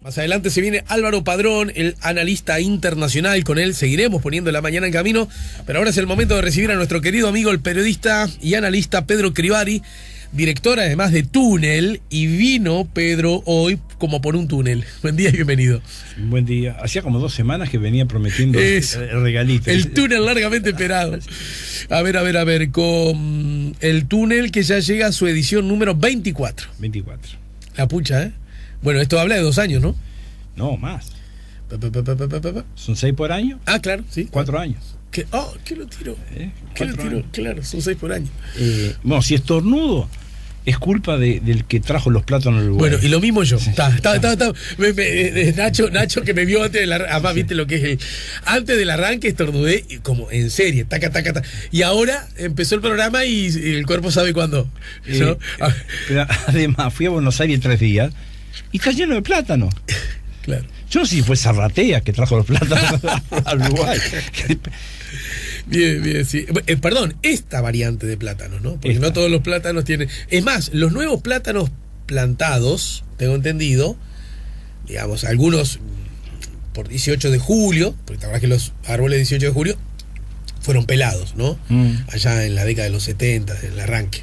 Más adelante se viene Álvaro Padrón, el analista internacional. Con él seguiremos poniendo la mañana en camino. Pero ahora es el momento de recibir a nuestro querido amigo, el periodista y analista Pedro Crivari, director además de Túnel. Y vino Pedro hoy como por un túnel. Buen día y bienvenido. Buen día. Hacía como 2 semanas que venía prometiendo regalitos. El túnel largamente esperado. A ver, con el túnel que ya llega a su edición número 24. 24. La pucha, ¿eh? Bueno, esto habla de 2 años, ¿no? No, más. ¿Son 6 por año? Ah, claro, sí. 4 años. ¿Qué lo tiro? ¿Qué lo tiro? Años. Claro, son 6 por año. Bueno, si estornudo, es culpa del que trajo los plátanos al Uruguay. Bueno, y lo mismo yo. Nacho que me vio antes del arranque. Además, viste lo que es antes del arranque estornudé, como en serie, taca. Y ahora empezó el programa y el cuerpo sabe cuándo. ¿No? Pero además, fui a Buenos Aires 3 días y está lleno de plátano. Claro. Yo no sé si fue Zarratea que trajo los plátanos al Uruguay. Bien, sí. Perdón, esta variante de plátanos, ¿no? Porque no todos los plátanos tienen. Es más, los nuevos plátanos plantados, tengo entendido, digamos, algunos por 18 de julio, porque la verdad que los árboles 18 de julio fueron pelados, ¿no? Allá en la década de los 70, en el arranque.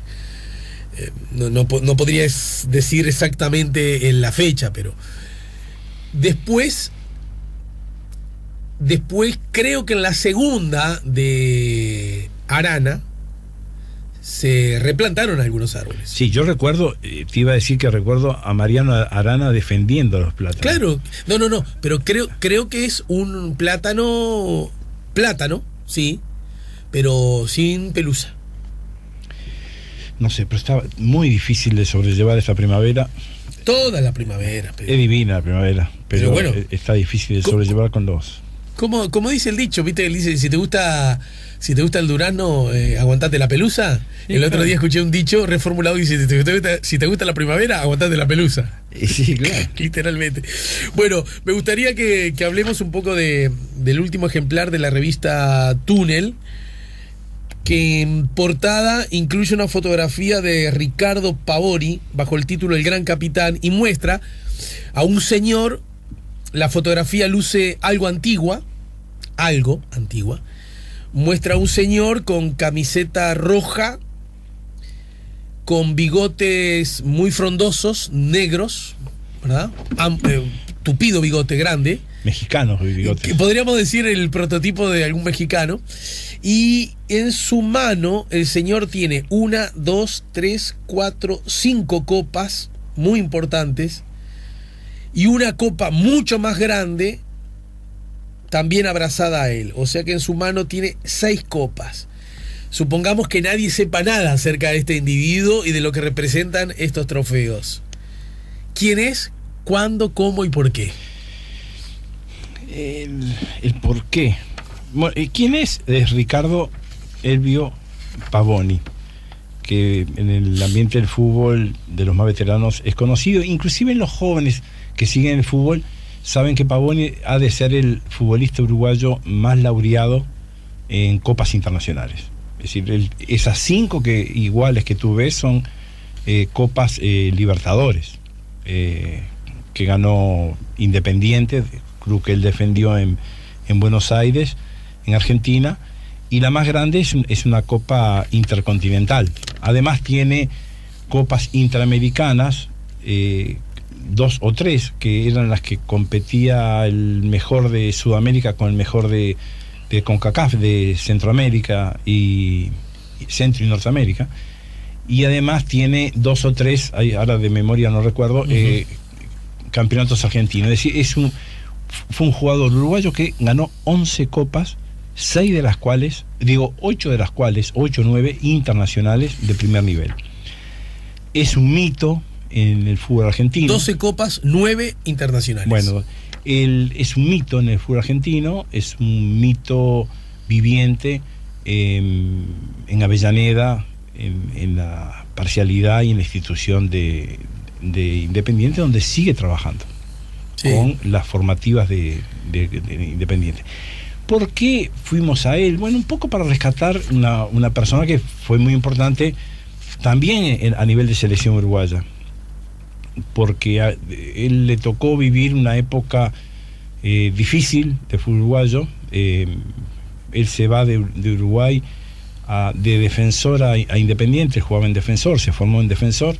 No podría decir exactamente en la fecha, pero después creo que en la segunda de Arana se replantaron algunos árboles. Sí, yo recuerdo, te iba a decir que recuerdo a Mariano Arana defendiendo los plátanos. Claro, no, pero creo que es un plátano, sí, pero sin pelusa. No sé, pero estaba muy difícil de sobrellevar esta primavera. Toda la primavera. Es divina la primavera, pero bueno, está difícil de sobrellevar con los... Como dice el dicho, ¿viste? Él dice, si te gusta el durazno, aguantate la pelusa. El otro día escuché un dicho reformulado y dice, si te gusta la primavera, aguantate la pelusa. Sí, claro. Literalmente. Bueno, me gustaría que hablemos un poco del último ejemplar de la revista Túnel, que en portada incluye una fotografía de Ricardo Pavori bajo el título El Gran Capitán y muestra a un señor. La fotografía luce algo antigua, muestra a un señor con camiseta roja, con bigotes muy frondosos, negros, ¿verdad? Tupido bigote grande. Mexicanos bigotes. Podríamos decir el prototipo de algún mexicano. Y en su mano el señor tiene 1, 2, 3, 4, 5 copas muy importantes y una copa mucho más grande también abrazada a él. O sea que en su mano tiene 6 copas. Supongamos que nadie sepa nada acerca de este individuo y de lo que representan estos trofeos. ¿Quién es? ¿Cuándo? ¿Cómo y por qué? El por qué. Bueno, ¿quién es? Es Ricardo Elvio Pavoni, que en el ambiente del fútbol de los más veteranos es conocido, inclusive en los jóvenes que siguen el fútbol saben que Pavoni ha de ser el futbolista uruguayo más laureado en copas internacionales. Es decir, esas 5 iguales que tú ves son copas Libertadores, que ganó Independiente, club que él defendió en Buenos Aires, en Argentina, y la más grande es una copa intercontinental. Además tiene copas interamericanas, 2 o 3, que eran las que competía el mejor de Sudamérica con el mejor de CONCACAF, de Centroamérica y Centro y Norteamérica, y además tiene 2 o 3, ahora de memoria no recuerdo, campeonatos argentinos. Es decir, fue un jugador uruguayo que ganó 11 copas, 8 de las cuales, 8 o 9 internacionales de primer nivel. Es un mito en el fútbol argentino. 12 copas, 9 internacionales. Bueno, es un mito en el fútbol argentino, es un mito viviente en Avellaneda, en la parcialidad y en la institución de Independiente, donde sigue trabajando con las formativas de Independiente. ¿Por qué fuimos a él? Bueno, un poco para rescatar una persona que fue muy importante también a nivel de selección uruguaya. porque a él le tocó vivir una época difícil de fútbol uruguayo. Él se va de Uruguay de Defensor a Independiente, jugaba en Defensor, se formó en Defensor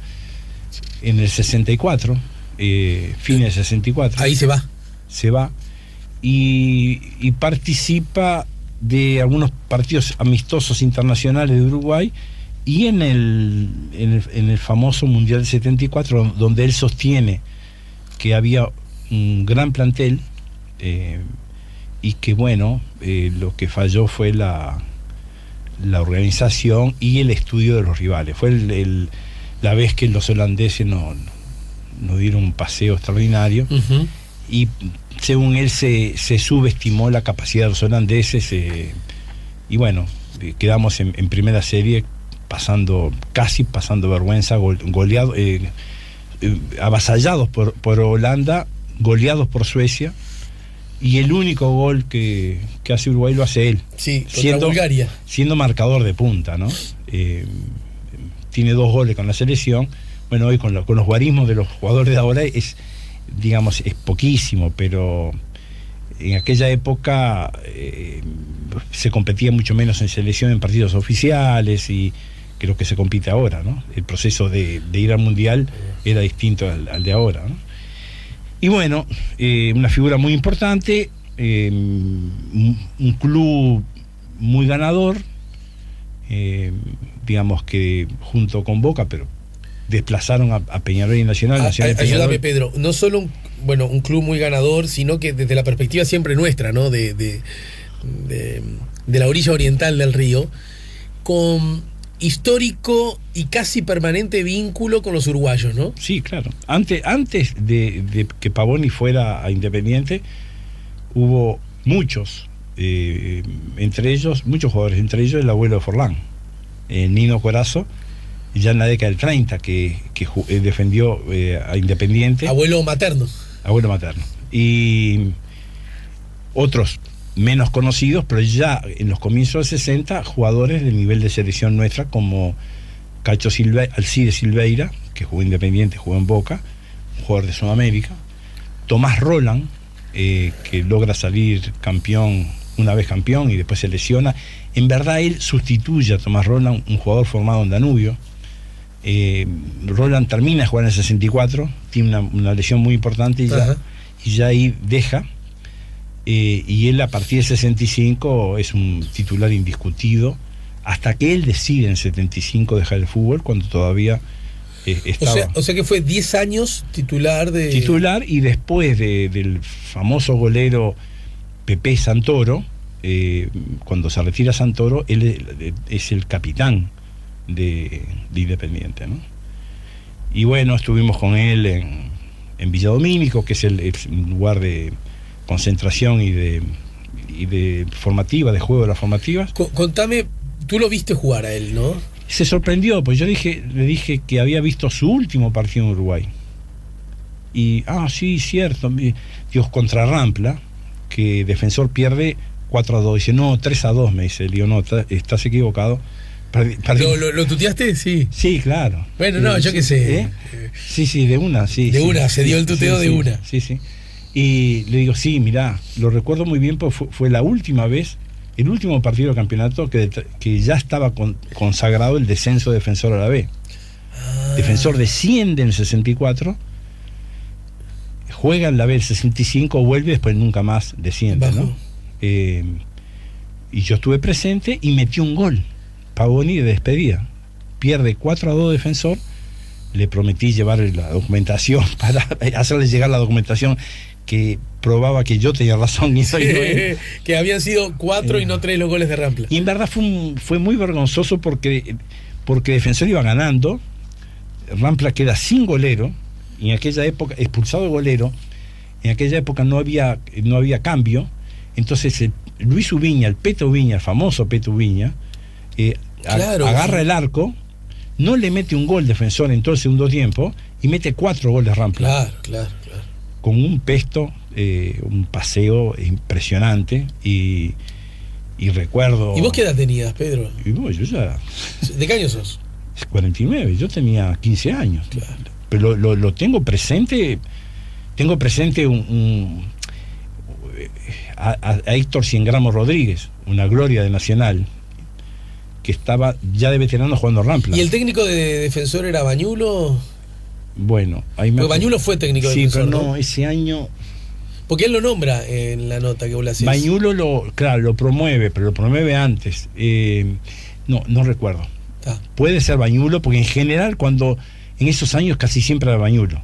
en el 64, fines del 64. Ahí se va y participa de algunos partidos amistosos internacionales de Uruguay y en el famoso Mundial del 74, donde él sostiene que había un gran plantel, y que bueno, lo que falló fue la organización y el estudio de los rivales. Fue la vez que los holandeses nos dieron un paseo extraordinario. Uh-huh. Y según él se subestimó la capacidad de los holandeses, y bueno, quedamos en primera serie casi pasando vergüenza, goleados, avasallados por Holanda, goleados por Suecia, y el único gol que hace Uruguay lo hace él. Sí, contra Bulgaria. Siendo marcador de punta, ¿no? Tiene 2 goles con la selección. Bueno, hoy con los guarismos de los jugadores de ahora es poquísimo, pero en aquella época se competía mucho menos en selección, en partidos oficiales, y creo que se compite ahora, ¿no? El proceso de ir al Mundial era distinto al de ahora, ¿no? Y bueno, una figura muy importante, un club muy ganador, digamos que junto con Boca, pero desplazaron a Peñarol y Nacional. Ayúdame, Pedro, no solo un club muy ganador, sino que desde la perspectiva siempre nuestra, ¿no? De la orilla oriental del río, con histórico y casi permanente vínculo con los uruguayos, ¿no? Sí, claro. Antes de que Pavoni fuera a Independiente, hubo muchos jugadores, entre ellos el abuelo de Forlán, Nino Corazzo, ya en la década del 30, que defendió a Independiente. Abuelo materno. Y otros menos conocidos, pero ya en los comienzos de 60, jugadores del nivel de selección nuestra, como Alcides Silveira, que jugó Independiente, jugó en Boca, un jugador de Sudamérica. Tomás Roland, que logra salir campeón, una vez campeón, y después se lesiona. En verdad él sustituye a Tomás Roland, un jugador formado en Danubio. Roland termina de jugar en el 64, tiene una lesión muy importante y ya ahí deja. Y él a partir del 65 es un titular indiscutido, hasta que él decide en el 75 dejar el fútbol, cuando todavía estaba. O sea que fue 10 años titular, y después del famoso golero Pepe Santoro, cuando se retira Santoro, él es el capitán de Independiente, ¿no? Y bueno, estuvimos con él en Villa Domínico, que es el lugar de concentración y de formativa, de juego de las formativas. Contame, tú lo viste jugar a él, ¿no? Se sorprendió, pues le dije que había visto su último partido en Uruguay. Y, sí, cierto, Dios, contra Rampla, que Defensor pierde 4-2. Dice, no, 3-2, me dice, Leo, no, estás equivocado. ¿Lo tuteaste? Sí. Sí, claro. Bueno, yo qué sé. Sí, de una, sí. Se dio el tuteo de una. Sí. Y le digo, sí, mirá, lo recuerdo muy bien, porque fue la última vez, el último partido del campeonato que ya estaba consagrado el descenso de Defensor a la B. Defensor desciende en el 64, juega en la B el 65, vuelve, después nunca más desciende, ¿no? Y yo estuve presente y metió un gol, Pavoni, de despedida. Pierde 4-2 Defensor. Le prometí llevarle la documentación para hacerle llegar la documentación que probaba que yo tenía razón y soy que habían sido 4 y no 3 los goles de Rampla. Y en verdad fue muy vergonzoso porque Defensor iba ganando, Rampla queda sin golero, y en aquella época, expulsado el golero, en aquella época no había cambio. Entonces Luis Ubiña, el Peto Ubiña, el famoso Peto Ubiña, agarra el arco, no le mete un gol Defensor en todo el segundo tiempo y mete 4 goles Rampla. Claro. Con un pesto, un paseo impresionante, y recuerdo. ¿Y vos qué edad tenías, Pedro? Y bueno, yo ya. ¿De qué año sos? 49, yo tenía 15 años. Claro. pero lo tengo presente. Tengo presente a Héctor Ciengramo Rodríguez, una gloria de Nacional, que estaba ya de veterano jugando Rampla. ¿Y el técnico de Defensor era Bañulo? Bueno, ahí me... Porque Bañulo fue técnico de Defensor. Sí, pero no, ese año... Porque él lo nombra en la nota que vos le hacés. Bañulo lo promueve, pero lo promueve antes. No recuerdo. Puede ser Bañulo, porque en general en esos años casi siempre era Bañulo.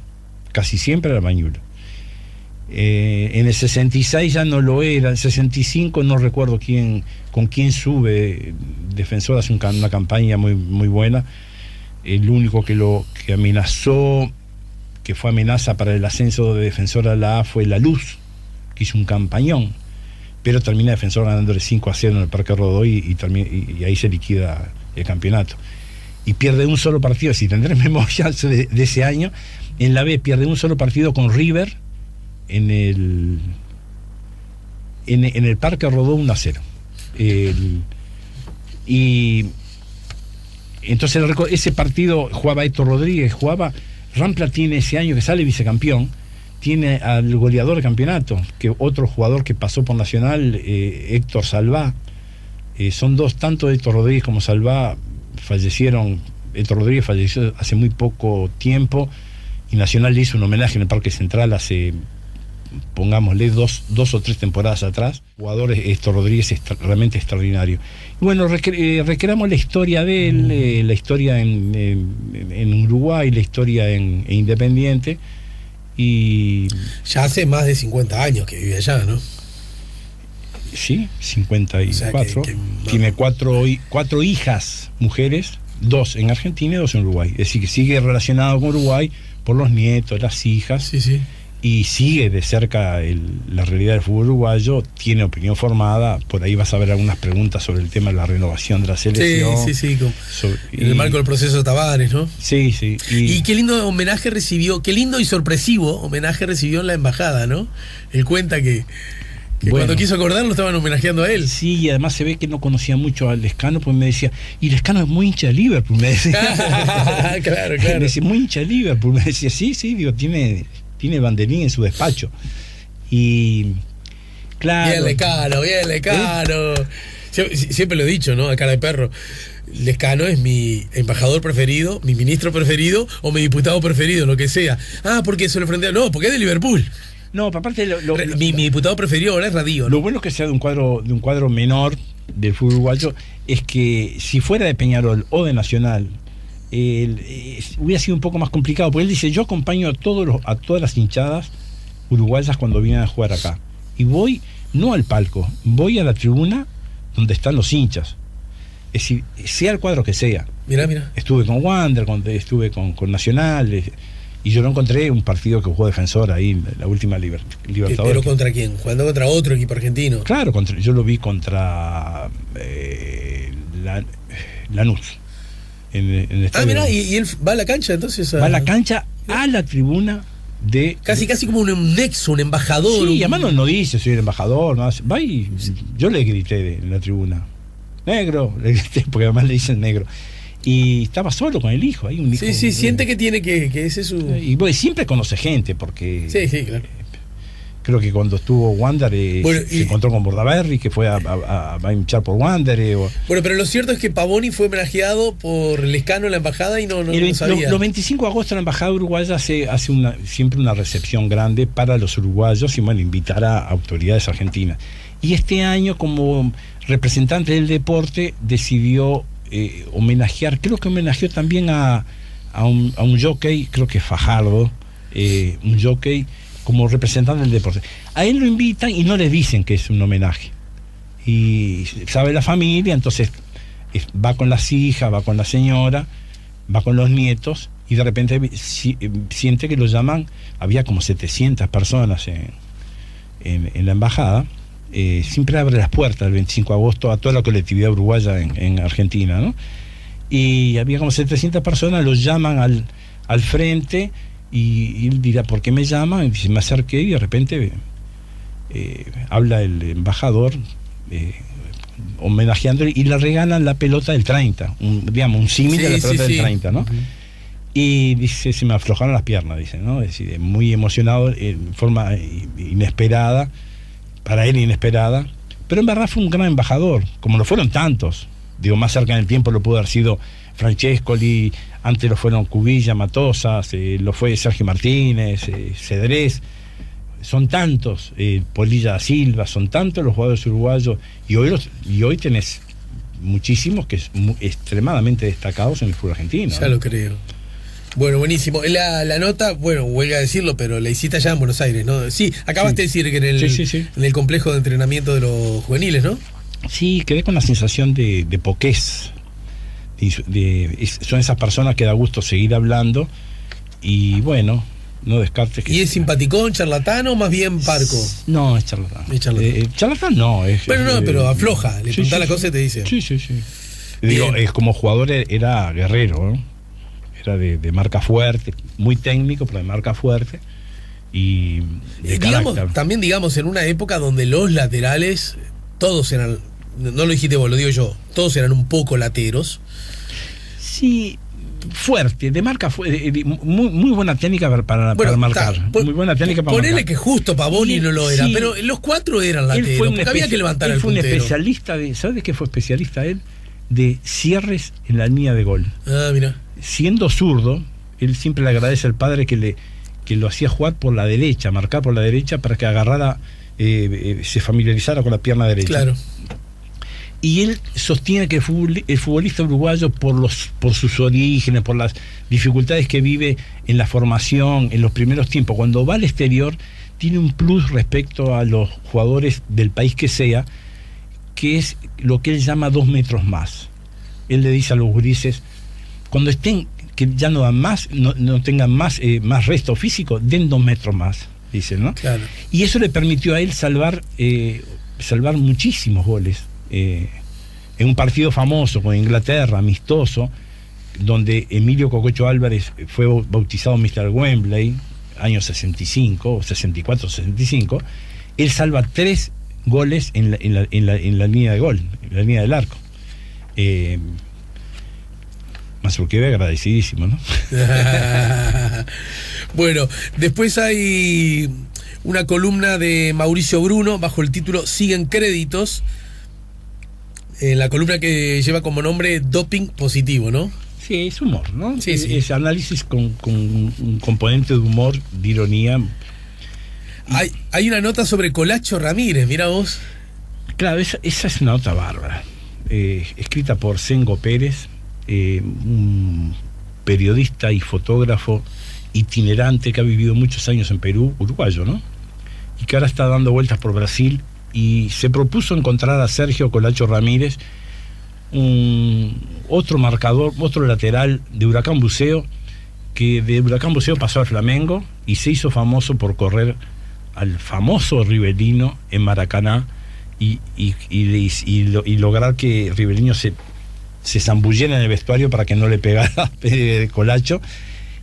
En el 66 ya no lo era. En el 65 no recuerdo con quién sube. Defensor hace una campaña muy, muy buena. El único que amenazó, que fue amenaza para el ascenso de Defensor a la A, fue La Luz, que hizo un campañón, pero termina Defensor ganándole 5-0 en el Parque Rodó y ahí se liquida el campeonato. Y pierde un solo partido, si tendré memoria de ese año, en la B pierde un solo partido con River en el Parque Rodó 1-0. Y entonces ese partido jugaba Héctor Rodríguez, Rampla tiene ese año que sale vicecampeón, tiene al goleador del campeonato, que otro jugador que pasó por Nacional, Héctor Salvá. Son dos, tanto Héctor Rodríguez como Salvá fallecieron. Héctor Rodríguez falleció hace muy poco tiempo y Nacional le hizo un homenaje en el Parque Central hace, pongámosle, dos o tres temporadas atrás. Jugadores, Héctor Rodríguez es realmente extraordinario. Y bueno, recreamos la historia de él, la historia en Uruguay, la historia en Independiente. Y ya hace más de 50 años que vive allá, ¿no? Sí, 54. O sea, tiene cuatro hijas mujeres, 2 en Argentina y 2 en Uruguay. Es decir, que sigue relacionado con Uruguay por los nietos, las hijas. Sí. Y sigue de cerca la realidad del fútbol uruguayo, tiene opinión formada. Por ahí vas a ver algunas preguntas sobre el tema de la renovación de la selección. Sí. En el marco del proceso Tavares, ¿no? Sí. Y qué lindo homenaje recibió, qué lindo y sorpresivo homenaje recibió en la embajada, ¿no? Él cuenta que bueno, cuando quiso acordarlo estaban homenajeando a él. Sí, y además se ve que no conocía mucho al Lescano, pues me decía, y Lescano es muy hincha de Liverpool, me decía. Claro. Me decía, muy hincha de Liverpool, me decía, sí, digo, tiene banderín en su despacho. Y claro. Bien Lescano. Siempre lo he dicho, ¿no? A cara de perro. Lescano es mi embajador preferido, mi ministro preferido o mi diputado preferido, lo que sea. Porque se lo enfrenté. No, porque es de Liverpool. No, aparte mi diputado preferido ahora es Radío, ¿no? Lo bueno que sea de un cuadro menor del fútbol uruguayo es que si fuera de Peñarol o de Nacional, hubiera sido un poco más complicado, porque él dice, yo acompaño a todas las hinchadas uruguayas cuando vienen a jugar acá, y voy no al palco, voy a la tribuna donde están los hinchas, es decir, sea el cuadro que sea. Mira. Estuve con Wander, estuve con Nacional, y yo no encontré un partido que jugó Defensor ahí en la última Libertadores. ¿Pero contra quién? ¿Jugando contra otro equipo argentino? Claro, yo lo vi contra Lanús. En el estadio. Mira, y él va a la cancha entonces. Va a la cancha, a la tribuna de. Casi como un nexo, un embajador. Sí, y además no dice soy el embajador, no hace, va y yo le grité en la tribuna. Negro, le grité, porque además le dicen negro. Y estaba solo con el hijo, hay un hijo. Sí, siente que tiene que ese es su. Y bueno, siempre conoce gente, porque. Sí, claro. Creo que cuando estuvo Wander se encontró con Bordaberry, que fue a hinchar por Wander. Bueno, pero lo cierto es que Pavoni fue homenajeado por Lescano en la embajada y no sabía. Los 25 de agosto la embajada uruguaya hace siempre una recepción grande para los uruguayos y bueno, invitar a autoridades argentinas. Y este año, como representante del deporte, decidió homenajear, creo que homenajeó también a un jockey, creo que Fajardo, un jockey como representante del deporte. A él lo invitan y no le dicen que es un homenaje. Y sabe la familia, entonces va con las hijas, va con la señora, va con los nietos, y de repente siente que lo llaman. Había como 700 personas en la embajada. Siempre abre las puertas el 25 de agosto a toda la colectividad uruguaya en Argentina, ¿no? Y había como 700 personas, los llaman al frente. Y él dirá, ¿por qué me llaman? Y dice, me acerqué y de repente habla el embajador homenajeándole y le regalan la pelota del 30, un símil de la pelota del 30, ¿no? Y dice, se me aflojaron las piernas, dice, ¿no? Es decir, muy emocionado, en forma inesperada, para él inesperada, pero en verdad fue un gran embajador, como lo fueron tantos. Digo, más cerca en el tiempo lo pudo haber sido Francescoli, antes lo fueron Cubilla, Matosas, lo fue Sergio Martínez, Cedrés, son tantos, Polilla da Silva, son tantos los jugadores uruguayos, y hoy tenés muchísimos que es extremadamente destacados en el fútbol argentino. Ya lo creo. Bueno, buenísimo. La nota, bueno, huelga a decirlo, pero la hiciste allá en Buenos Aires, ¿no? Sí, acabaste de decir que en el complejo de entrenamiento de los juveniles, ¿no? Sí, quedé con la sensación de poquez. Son esas personas que da gusto seguir hablando y bueno, no descartes que... ¿Y es simpaticón, charlatán o más bien parco? No, es charlatán. Es charlatán. Charlatán no. Bueno, no, pero afloja, le preguntás la cosa y te dice. Sí. Digo, como jugador era guerrero, ¿no? Era de marca fuerte, muy técnico, pero de marca fuerte y de carácter. También digamos, en una época donde los laterales, todos eran, no lo dijiste vos, lo digo yo, todos eran un poco lateros. Sí, fuerte, de marca fuerte, muy buena técnica para marcar. Muy buena técnica para ponele marcar. Que justo Pavoni no lo era, sí, pero los cuatro eran lateros, porque había que levantar el puntero. Él fue un especialista ¿sabes de qué fue especialista él? De cierres en la línea de gol. Ah, mira. Siendo zurdo, él siempre le agradece al padre que lo hacía jugar por la derecha, marcar por la derecha para que agarrara, se familiarizara con la pierna derecha. Claro. Y él sostiene que el futbolista uruguayo, por sus orígenes, por las dificultades que vive en la formación, en los primeros tiempos, cuando va al exterior, tiene un plus respecto a los jugadores del país que sea, que es lo que él llama 2 metros más. Él le dice a los gurises, cuando estén, que ya no dan más, no tengan más resto físico, den 2 metros más, dice, ¿no? Claro. Y eso le permitió a él salvar muchísimos goles. En un partido famoso con Inglaterra, amistoso, donde Emilio Cococho Álvarez fue bautizado Mr. Wembley, año 65, 64, 65, él salva 3 goles en la línea de gol, en la línea del arco. Mazurkiewicz agradecidísimo, ¿no? Bueno, después hay una columna de Mauricio Bruno bajo el título Siguen créditos, la columna que lleva como nombre Doping Positivo, ¿no? Sí, es humor, ¿no? Sí. Es análisis con un componente de humor, de ironía. Hay una nota sobre Colacho Ramírez, mira vos. Claro, esa es una nota bárbara, escrita por Sengo Pérez, un periodista y fotógrafo itinerante que ha vivido muchos años en Perú, uruguayo, ¿no? Y que ahora está dando vueltas por Brasil y se propuso encontrar a Sergio Colacho Ramírez, otro marcador, otro lateral de Huracán Buceo, que de Huracán Buceo pasó al Flamengo y se hizo famoso por correr al famoso Rivelino en Maracaná y lograr que Rivelino se zambulliera en el vestuario para que no le pegara Colacho,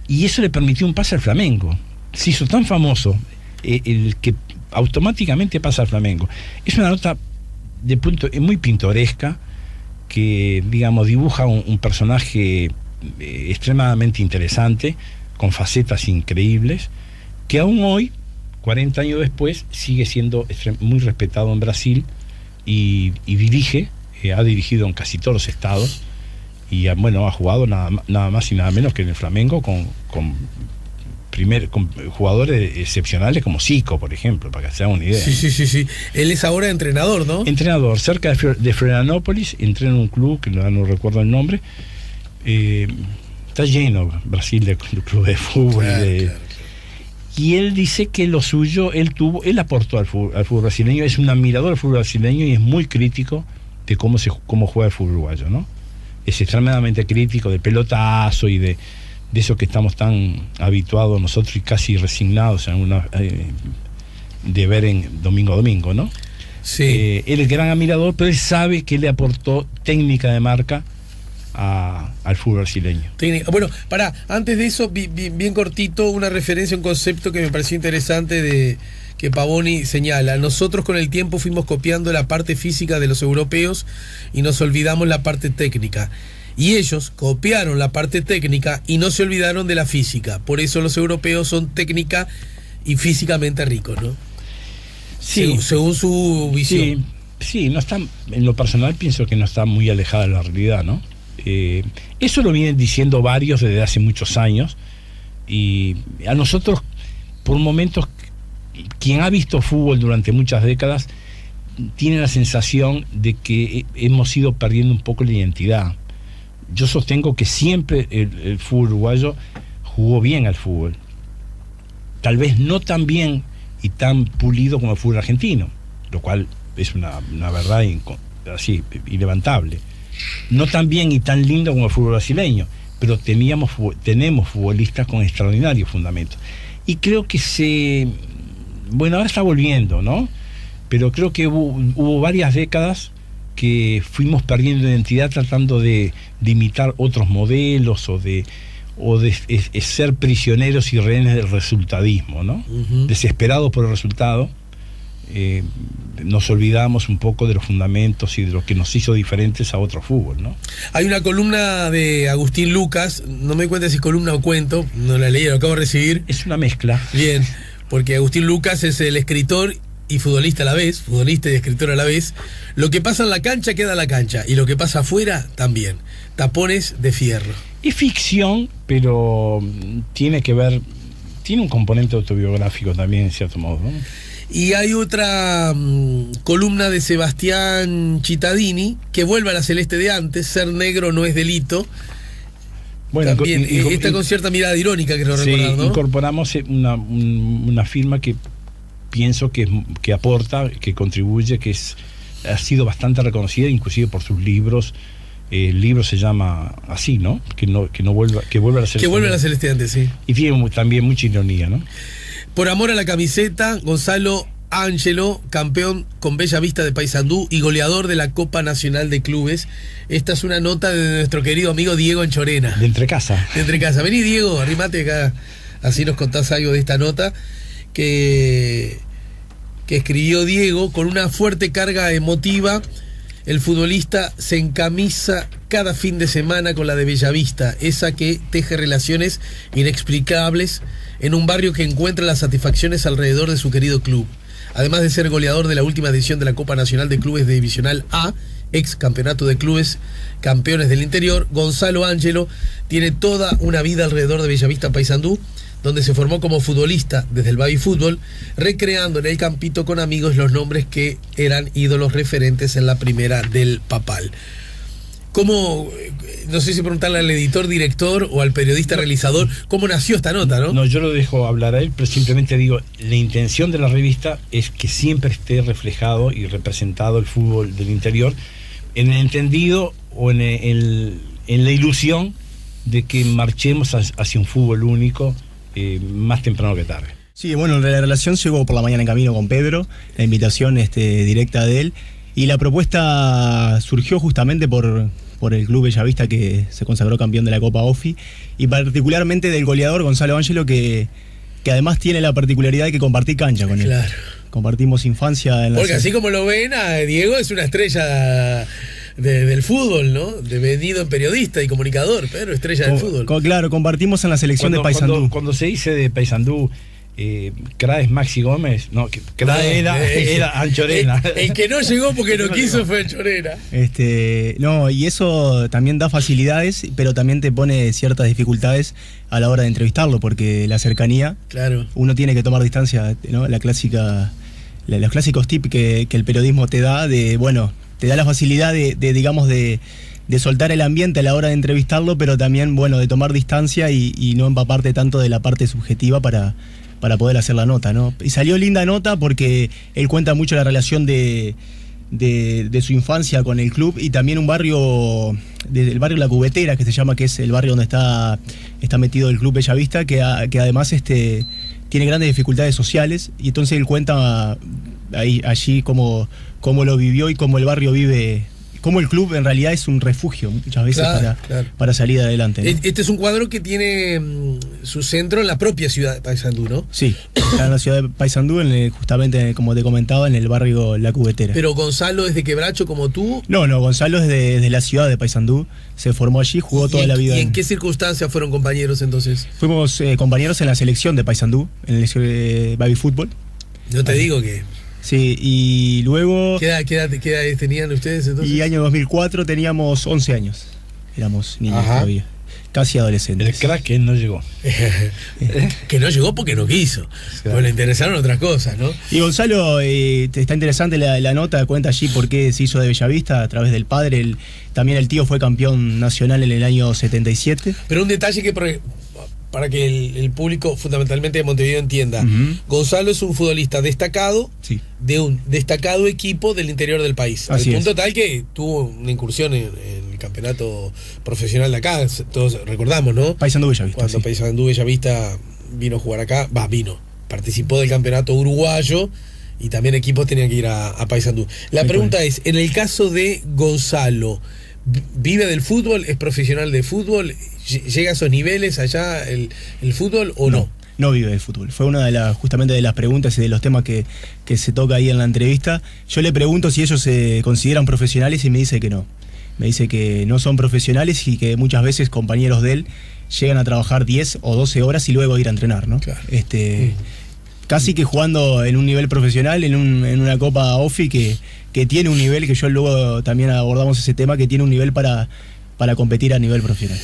y eso le permitió un pase al Flamengo. Se hizo tan famoso el que automáticamente pasa al Flamengo. Es una nota muy pintoresca que, digamos, dibuja un personaje extremadamente interesante, con facetas increíbles, que aún hoy, 40 años después, sigue siendo muy respetado en Brasil y dirige, ha dirigido en casi todos los estados y bueno, ha jugado nada más y nada menos que en el Flamengo con jugadores excepcionales como Zico, por ejemplo, para que se hagan una idea. Sí. Él es ahora entrenador, ¿no? Entrenador, cerca de Florianópolis, entrena en un club que no recuerdo el nombre. Está lleno Brasil de clubes de fútbol. Claro. Y él dice que lo suyo, él aportó al fútbol brasileño, es un admirador del fútbol brasileño y es muy crítico de cómo juega el fútbol uruguayo, ¿no? Es extremadamente crítico del pelotazo y de eso que estamos tan habituados nosotros y casi resignados de ver en domingo a domingo, ¿no? Sí. Él es gran admirador, pero él sabe que le aportó técnica de marca al fútbol brasileño. Bueno, antes de eso, bien cortito, una referencia, un concepto que me pareció interesante de que Pavoni señala: nosotros con el tiempo fuimos copiando la parte física de los europeos y nos olvidamos la parte técnica. Y ellos copiaron la parte técnica y no se olvidaron de la física. Por eso los europeos son técnica y físicamente ricos, ¿no? Sí. Según su visión. Sí, no está, en lo personal pienso que no está muy alejada de la realidad, ¿no? Eso lo vienen diciendo varios desde hace muchos años, y a nosotros, por momentos, quien ha visto fútbol durante muchas décadas tiene la sensación de que hemos ido perdiendo un poco la identidad. Yo sostengo que siempre el fútbol uruguayo jugó bien al fútbol, tal vez no tan bien y tan pulido como el fútbol argentino, lo cual es una verdad así ilevantable. No tan bien y tan lindo como el fútbol brasileño, pero tenemos futbolistas con extraordinarios fundamentos. Y creo que ahora está volviendo, ¿no? Pero creo que hubo varias décadas que fuimos perdiendo identidad tratando de imitar otros modelos o de ser prisioneros y rehenes del resultadismo, ¿no? Uh-huh. Desesperados por el resultado, nos olvidamos un poco de los fundamentos y de lo que nos hizo diferentes a otro fútbol, ¿no? Hay una columna de Agustín Lucas, no me di cuenta si es columna o cuento, no la leí, lo acabo de recibir. Es una mezcla. Bien, porque Agustín Lucas es el escritor y futbolista a la vez, futbolista y escritor a la vez. Lo que pasa en la cancha queda en la cancha, y lo que pasa afuera también. Tapones de fierro. Es ficción, pero tiene un componente autobiográfico también, en cierto modo, ¿no? Y hay otra columna de Sebastián Cittadini, que vuelve a la celeste de antes: ser negro no es delito. Bueno, también está con cierta mirada irónica, creo recordar, ¿no? Incorporamos una firma que pienso que aporta, que contribuye, ha sido bastante reconocida, inclusive por sus libros. El libro se llama así, ¿no? Que vuelva a la celeste. Que vuelve a la celeste de antes, sí. Y tiene también mucha ironía, ¿no? Por amor a la camiseta, Gonzalo Ángelo, campeón con Bella Vista de Paysandú y goleador de la Copa Nacional de Clubes. Esta es una nota de nuestro querido amigo Diego Anchorena. De Entrecasa. De Entrecasa. Vení, Diego, arrimate acá, así nos contás algo de esta nota que escribió Diego con una fuerte carga emotiva. El futbolista se encamisa cada fin de semana con la de Bellavista, esa que teje relaciones inexplicables en un barrio que encuentra las satisfacciones alrededor de su querido club. Además de ser goleador de la última edición de la Copa Nacional de Clubes de Divisional A, ex campeonato de clubes campeones del interior, Gonzalo Ángelo tiene toda una vida alrededor de Bellavista Paysandú, donde se formó como futbolista desde el baby fútbol, recreando en el campito con amigos los nombres que eran ídolos referentes en la primera del Papal. ¿Cómo, no sé si preguntarle al editor, director o al periodista realizador, cómo nació esta nota, ¿no? No, yo lo dejo hablar a él, pero simplemente digo, la intención de la revista es que siempre esté reflejado y representado el fútbol del interior, en el entendido o en la ilusión de que marchemos hacia un fútbol único, más temprano que tarde. Sí, bueno, la relación llegó por la mañana en camino con Pedro, la invitación directa de él, y la propuesta surgió justamente por el Club Bellavista, que se consagró campeón de la Copa OFI, y particularmente del goleador Gonzalo Ángelo, que además tiene la particularidad de que compartí cancha con él. Claro. Compartimos infancia en la... Porque así como lo ven, Diego es una estrella del fútbol, ¿no? Devenido en periodista y comunicador, pero estrella del fútbol. Claro, compartimos en la selección de Paysandú. Cuando se dice de Paysandú, Craes Maxi Gómez, no, que Craes era Anchorena. El que no llegó porque no quiso fue Anchorena. No, y eso también da facilidades, pero también te pone ciertas dificultades a la hora de entrevistarlo, porque la cercanía, claro, uno tiene que tomar distancia, ¿no? Los clásicos tips que el periodismo te da, te da la facilidad de soltar el ambiente a la hora de entrevistarlo, pero también, de tomar distancia y no empaparte tanto de la parte subjetiva para poder hacer la nota, ¿no? Y salió linda nota porque él cuenta mucho la relación de su infancia con el club, y también un barrio, el barrio La Cubetera, que se llama, que es el barrio donde está metido el Club Bellavista, que además tiene grandes dificultades sociales, y entonces él cuenta allí cómo lo vivió y cómo el barrio vive cómo el club en realidad es un refugio muchas veces para salir adelante, ¿no? Este es un cuadro que tiene su centro en la propia ciudad de Paysandú, ¿no? Sí, está en la ciudad de Paysandú, justamente como te comentaba, en el barrio La Cubetera. ¿Pero Gonzalo es de Quebracho como tú? No, Gonzalo es de la ciudad de Paysandú, se formó allí, jugó toda la vida. ¿Y en qué circunstancias fueron compañeros entonces? Fuimos compañeros en la selección de Paysandú, en el baby fútbol. Yo te digo que... Sí, y luego... ¿Qué edad tenían ustedes entonces? Y año 2004 teníamos 11 años, éramos niños todavía, casi adolescentes. El crack que no llegó. Que no llegó porque no quiso, pues le interesaron otras cosas, ¿no? Y Gonzalo, está interesante la nota, cuenta allí por qué se hizo de Bellavista a través del padre. También el tío fue campeón nacional en el año 77. Pero un detalle que para que el público fundamentalmente de Montevideo entienda. Gonzalo es un futbolista destacado, sí, de un destacado equipo del interior del país. Así al punto es. tal que tuvo una incursión en el campeonato profesional de acá, todos recordamos, ¿no? Paysandú Bellavista. Cuando sí. Paysandú Bellavista vino a jugar acá, participó del campeonato uruguayo y también equipos tenían que ir a Paysandú. La pregunta es, en el caso de Gonzalo, ¿vive del fútbol? ¿Es profesional de fútbol? ¿Llega a esos niveles allá el fútbol o no? No vive del fútbol. Fue una justamente de las preguntas y de los temas que se toca ahí en la entrevista. Yo le pregunto si ellos se consideran profesionales y me dice que no. Me dice que no son profesionales y que muchas veces compañeros de él llegan a trabajar 10 o 12 horas y luego ir a entrenar, ¿no? Claro. Casi que jugando en un nivel profesional, en una Copa OFI que tiene un nivel, que yo luego también abordamos ese tema, que tiene un nivel para competir a nivel profesional.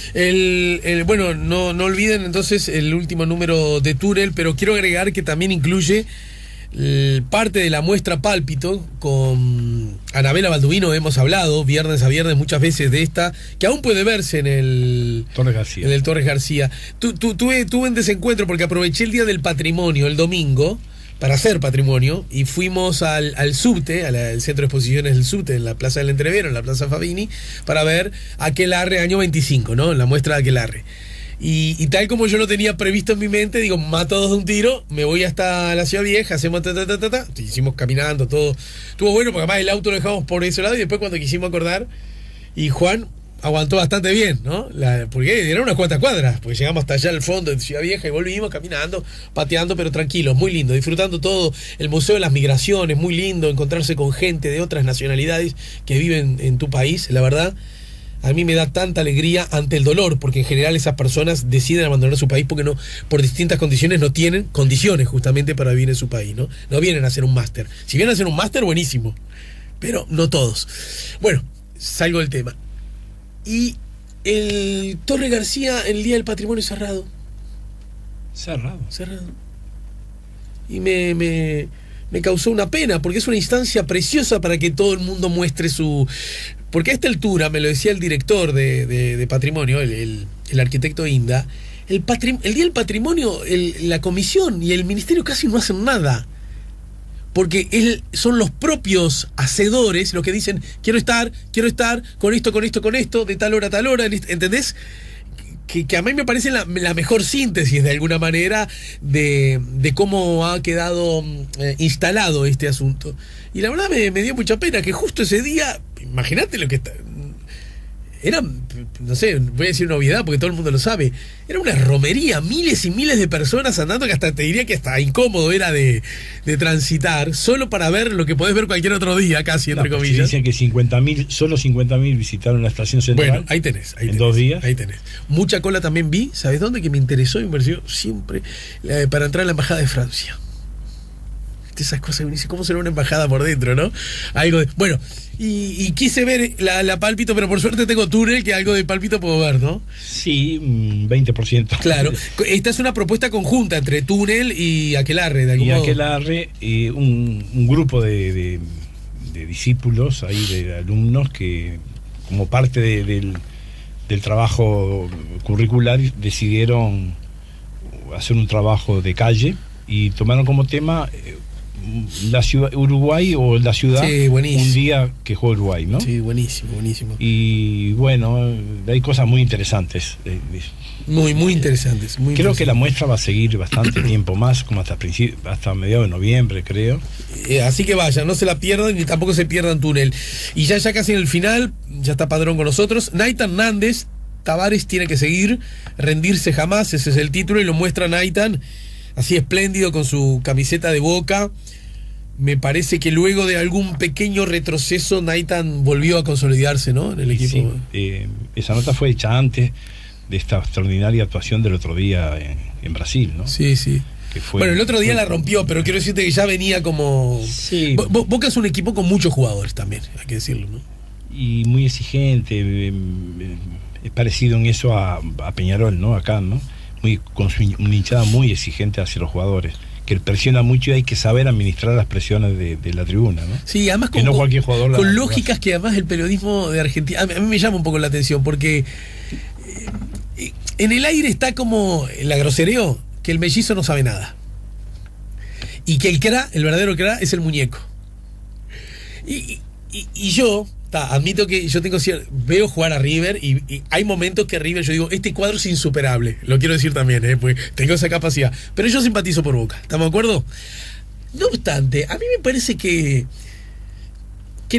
Bueno, no olviden entonces el último número de Túnel, pero quiero agregar que también incluye parte de la muestra Pálpito con Anabela Balduino. Hemos hablado viernes a viernes muchas veces de esta, que aún puede verse en el Torres García. En el Torres García. Tuve en desencuentro porque aproveché el Día del Patrimonio, el domingo, para hacer patrimonio, y fuimos al subte, al centro de exposiciones del subte, en la Plaza del Entrevero, en la Plaza Fabini, para ver Aquelarre año 25, ¿no? En la muestra de Aquelarre. Y tal como yo lo tenía previsto en mi mente, digo, mato dos de un tiro, me voy hasta la Ciudad Vieja, hacemos hicimos caminando, todo. Estuvo bueno porque además el auto lo dejamos por ese lado y después cuando quisimos acordar, y Juan aguantó bastante bien, ¿no? Porque eran unas cuantas cuadras, porque llegamos hasta allá al fondo de Ciudad Vieja y volvimos caminando, pateando, pero tranquilos, muy lindo, disfrutando todo. El Museo de las Migraciones, muy lindo, encontrarse con gente de otras nacionalidades que viven en tu país, la verdad. A mí me da tanta alegría ante el dolor, porque en general esas personas deciden abandonar su país porque por distintas condiciones no tienen condiciones justamente para vivir en su país, ¿no? No vienen a hacer un máster. Si vienen a hacer un máster, buenísimo, pero no todos. Bueno, salgo del tema. Y el Torre García, el Día del Patrimonio cerrado. Cerrado. Y me causó una pena, porque es una instancia preciosa para que todo el mundo muestre su... Porque a esta altura, me lo decía el director de Patrimonio, el arquitecto Inda, el Día del Patrimonio, la comisión y el ministerio casi no hacen nada. Porque son los propios hacedores los que dicen, quiero estar con esto, de tal hora a tal hora, ¿entendés? Que a mí me parece la mejor síntesis de alguna manera de cómo ha quedado instalado este asunto. Y la verdad me dio mucha pena que justo ese día, imagínate lo que está... Era, no sé, voy a decir una obviedad porque todo el mundo lo sabe, era una romería, miles y miles de personas andando, que hasta te diría que hasta incómodo era de transitar, solo para ver lo que podés ver cualquier otro día, casi, entre comillas. Dicen que solo 50.000 visitaron la estación central. Bueno, ahí tenés. En 2 días. Ahí tenés. Mucha cola también vi, ¿sabes dónde? Que me interesó y me pareció siempre para entrar a la Embajada de Francia. Esas cosas, ¿cómo será una embajada por dentro, no? Algo de... Bueno, y quise ver la Pálpito, pero por suerte tengo Túnel, que algo de Pálpito puedo ver, ¿no? Sí, 20%. Claro. Esta es una propuesta conjunta entre Túnel y Aquelarre, de algún modo. Aquelarre, un grupo de discípulos, ahí de alumnos, que como parte del trabajo curricular decidieron hacer un trabajo de calle y tomaron como tema la ciudad Uruguay o la ciudad Sí, buenísimo. un día que juega Uruguay, ¿no? Sí, buenísimo, buenísimo. Y bueno, hay cosas muy interesantes. Muy, muy interesantes. Muy Creo que la interesantes. muestra va a seguir bastante tiempo más, como hasta mediados de noviembre, creo. Así que vayan, no se la pierdan ni tampoco se pierdan túnel. Y ya casi en el final, ya está Padrón con nosotros. Naitan Nández, Tavares tiene que seguir, rendirse jamás, ese es el título, y lo muestra Naitan así espléndido con su camiseta de Boca. Me parece que luego de algún pequeño retroceso, Naitan volvió a consolidarse, ¿no? En el equipo. Sí, esa nota fue hecha antes de esta extraordinaria actuación del otro día en Brasil, ¿no? Sí, sí. Que fue, Bueno, el otro día la rompió, pero quiero decirte que ya venía como... Sí. Boca es un equipo con muchos jugadores también, hay que decirlo, ¿no? Y muy exigente, es parecido en eso a Peñarol, ¿no? Acá, ¿no? Con una hinchada muy exigente hacia los jugadores, que presiona mucho y hay que saber administrar las presiones de la tribuna, ¿no? Sí, además que no cualquier jugador con lógicas que además el periodismo de Argentina... A mí me llama un poco la atención, porque en el aire está como el grosereo, que el mellizo no sabe nada. Y que el verdadero cra, es el muñeco. Y yo... admito que yo veo jugar a River y hay momentos que River, yo digo, este cuadro es insuperable, lo quiero decir también, pues tengo esa capacidad, pero yo simpatizo por Boca, ¿estamos de acuerdo? No obstante, a mí me parece que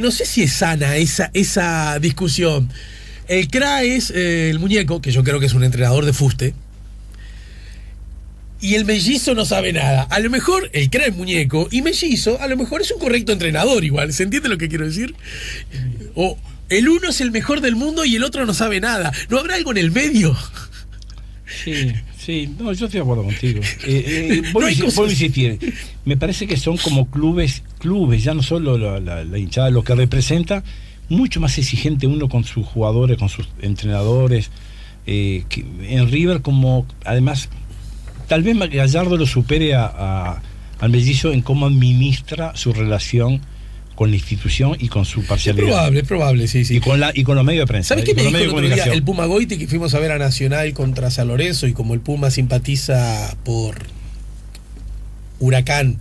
no sé si es sana esa discusión. El CRA es el muñeco, que yo creo que es un entrenador de fuste, y el mellizo no sabe nada. A lo mejor el CRA es muñeco y mellizo a lo mejor es un correcto entrenador igual. ¿Se entiende lo que quiero decir? O el uno es el mejor del mundo y el otro no sabe nada. ¿No habrá algo en el medio? Sí, no, yo estoy de acuerdo contigo. No hay Puedo insistir. Me parece que son como clubes, ya no solo la hinchada, lo que representa, mucho más exigente uno con sus jugadores, con sus entrenadores. Que en River, como además... Tal vez Gallardo lo supere al mellizo en cómo administra su relación con la institución y con su parcialidad. Es probable, sí. Y con los medios de prensa. ¿Sabes qué me dijo el otro día el Puma Goiti, que fuimos a ver a Nacional contra San Lorenzo, y como el Puma simpatiza por Huracán,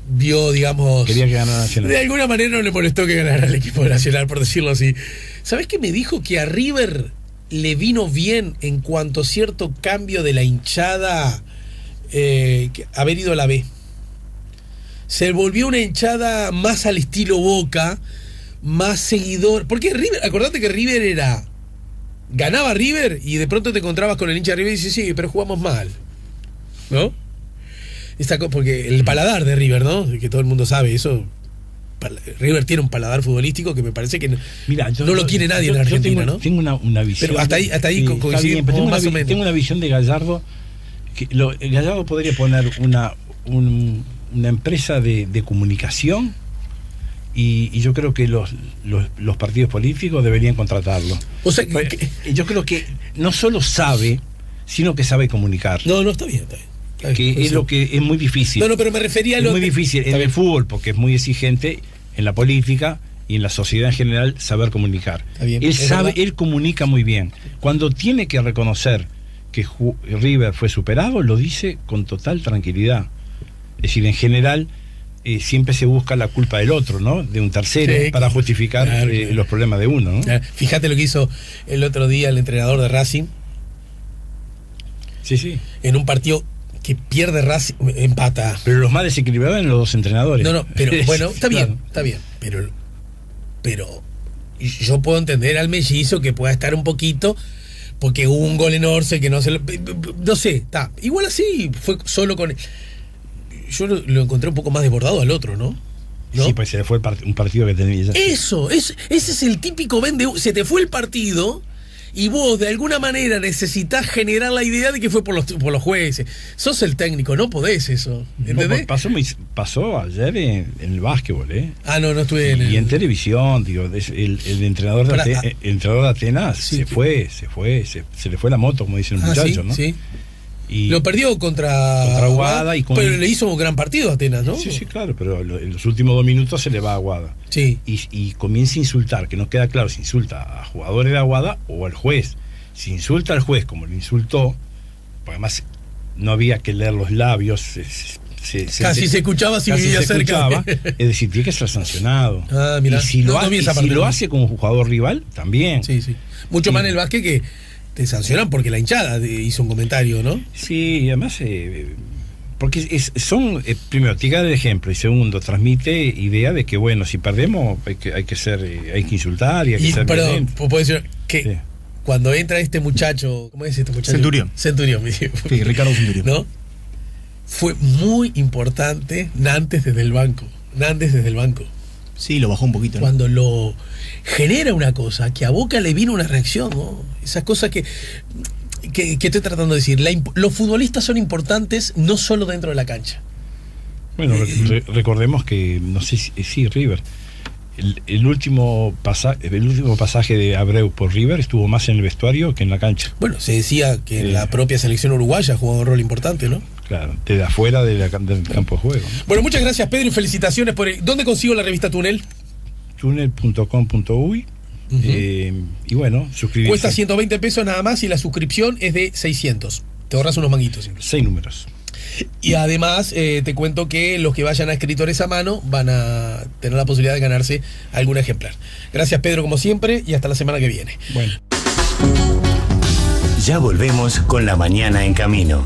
vio, digamos... Quería que ganara Nacional. De alguna manera no le molestó que ganara el equipo de Nacional, por decirlo así. ¿Sabes qué me dijo? Que a River le vino bien en cuanto a cierto cambio de la hinchada, haber ido a la B. Se volvió una hinchada más al estilo Boca, más seguidor. Porque River, acordate que River ganaba River y de pronto te encontrabas con el hincha de River y dices, sí, pero jugamos mal, ¿no? Porque el paladar de River, ¿no? Que todo el mundo sabe eso. River tiene un paladar futbolístico que me parece que no lo quiere nadie en Argentina, ¿no? Tengo una visión. Pero hasta ahí coincidimos más o menos. Tengo una visión de Gallardo. Gallardo podría poner una empresa de comunicación y yo creo que los partidos políticos deberían contratarlo. O sea, yo creo que no solo sabe, sino que sabe comunicar. No, está bien. Que es lo que es muy difícil. No, pero me refería a lo... Es muy difícil en el fútbol, porque es muy exigente, en la política y en la sociedad en general, saber comunicar. Él comunica muy bien. Cuando tiene que reconocer que River fue superado, lo dice con total tranquilidad. Es decir, en general, siempre se busca la culpa del otro, ¿no? De un tercero, para justificar los problemas de uno, ¿no? Fíjate lo que hizo el otro día el entrenador de Racing. Sí. En un partido que pierde Racing, empata. Pero los más desequilibrados eran los dos entrenadores. No, pero bueno, está bien. Pero yo puedo entender al mellizo que pueda estar un poquito, porque hubo un gol en Orce que no se lo... No sé, está. Igual así, fue solo con... Yo lo encontré un poco más desbordado al otro, ¿no? Sí, pues se le fue un partido que tenía. Ese es el típico se te fue el partido... Y vos de alguna manera necesitas generar la idea de que fue por los jueces. Sos el técnico, no podés eso. ¿Entendés? Pasó ayer en el básquetbol, no estuve en en televisión, digo, el entrenador de Atenas se le fue la moto, como dicen los muchachos, ¿no? Sí. Y lo perdió contra Aguada pero le hizo un gran partido a Atenas, ¿no? Sí, claro, pero en los últimos 2 minutos se le va a Aguada. Sí. Y comienza a insultar, que no queda claro si insulta a jugadores de Aguada o al juez. Si insulta al juez como lo insultó, porque además no había que leer los labios, Casi se escuchaba si casi vivía se cerca. escuchaba, es decir, tiene que ser sancionado. Ah, mirá. Y si No, lo, no vi esa y parte, si lo no. hace como jugador rival, también. Sí, sí. Mucho más en el básquet que te sancionan porque la hinchada hizo un comentario, ¿no? Sí, y además, porque primero, te da el ejemplo, y segundo, transmite idea de que, bueno, si perdemos hay que insultar y hay que ser perdón, violento. puedo decir que Sí. cuando entra este muchacho, ¿cómo es este muchacho? Centurión, me dijo. Sí, Ricardo Centurión. ¿No? Fue muy importante Nantes desde el banco. Sí, lo bajó un poquito, ¿no? Cuando lo genera una cosa, que a Boca le vino una reacción, ¿no? Esas cosas que estoy tratando de decir. Los futbolistas son importantes no solo dentro de la cancha. Bueno, recordemos que, no sé si River, el último pasaje de Abreu por River estuvo más en el vestuario que en la cancha. Bueno, se decía que en la propia selección uruguaya jugó un rol importante, ¿no? Claro, desde afuera del campo de juego, ¿no? Bueno, muchas gracias, Pedro, y felicitaciones por ¿Dónde consigo la revista Túnel? Túnel.com.uy. Y bueno, suscribirse. Cuesta 120 pesos nada más y la suscripción es de 600. Te ahorras unos manguitos. 6 números. Y además te cuento que los que vayan a escritores a mano van a tener la posibilidad de ganarse algún ejemplar. Gracias, Pedro, como siempre, y hasta la semana que viene. Bueno. Ya volvemos con La Mañana en Camino.